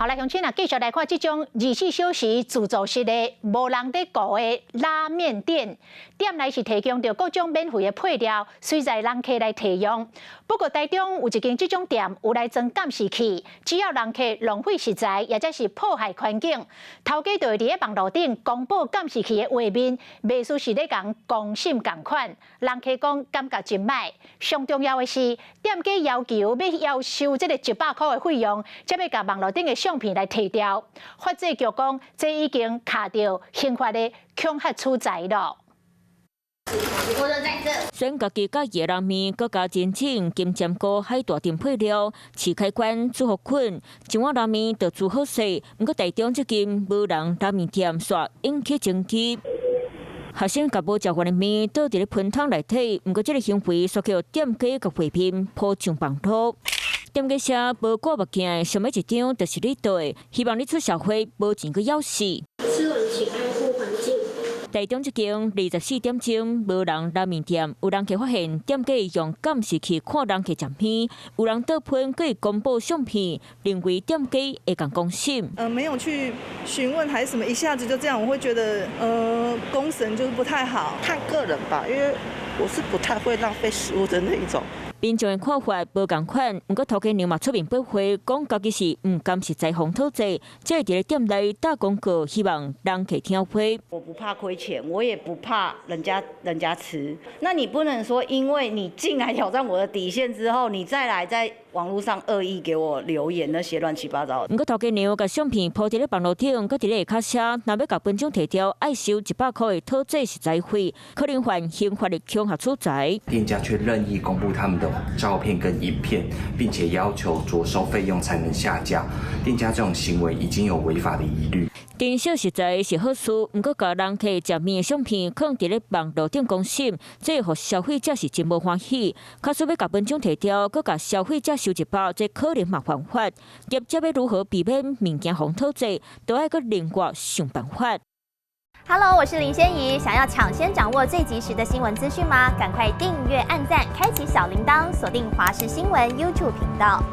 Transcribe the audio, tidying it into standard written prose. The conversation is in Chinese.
好，来，乡亲啊，继续来看这种24小时自助式的无人在顾的拉面店，店内是提供着各种免费的配料，随在人客来提用。不过台中有一间这种店有来装监视器，只要人客浪费食材，或者是破坏环境，头家就会伫网络顶公布监视器的画面，袂输是咧讲公审共款。人客讲感觉真歹。上重要的是，店家要收这个100块的费用，才要甲网络顶的相片来提掉。法制局讲，这已经卡到刑法的恐吓处罚了。选家己家己的拉面，搁加真正金针菇、海大丁配料，饲开关煮好菌，一碗拉面就煮好势。不过台中这间无人拉面店煞引起争议。学生甲无食完的面倒伫咧盆汤内底，不过这个行为却叫店家甲画面铺上网络。店家说无挂目镜，想要一张就是你对，希望你出社会无钱去要死。吃完请爱护环境。台中这间24点钟无人拉面店，有人客发现店家用监视器看人客食片，有人倒喷可以公布相片，认为店家会讲公审。没有去询问还是什么，一下子就这样，我会觉得公审就是不太好。看个人吧，因为我是不太会浪费食物的那一种。民众的看法无同款，不过头家娘嘛出面驳回，讲家己是唔甘实在风讨债，即係伫咧店内打广告，希望人客听话。我不怕亏钱，我也不怕人家吃。那你不能说，因为你进来挑战我的底线之后，你再来在网络上恶意给我留言那些乱七八糟的。不过头家娘甲相片铺伫咧网络顶，搁伫咧下骹写，若要甲本奖提掉，爱收100块的讨债食材费，可能犯刑法的恐吓处罚。店家却任意公布他们的照片跟影片，并且要求着收费用才能下架。店家这种行为已经有违法的疑虑。珍惜食材是好事，不过甲人客食面的相片放伫咧网络顶公审，这互消费者是真无欢喜。假使要甲本奖提掉，搁甲消费者收100，这可能嘛犯法。业者要如何避免物件风讨债，都要搁另外想办法。Hello， 我是林仙怡。想要抢先掌握最及时的新闻资讯吗？赶快订阅、按赞、开启小铃铛，锁定华视新闻 YouTube 频道。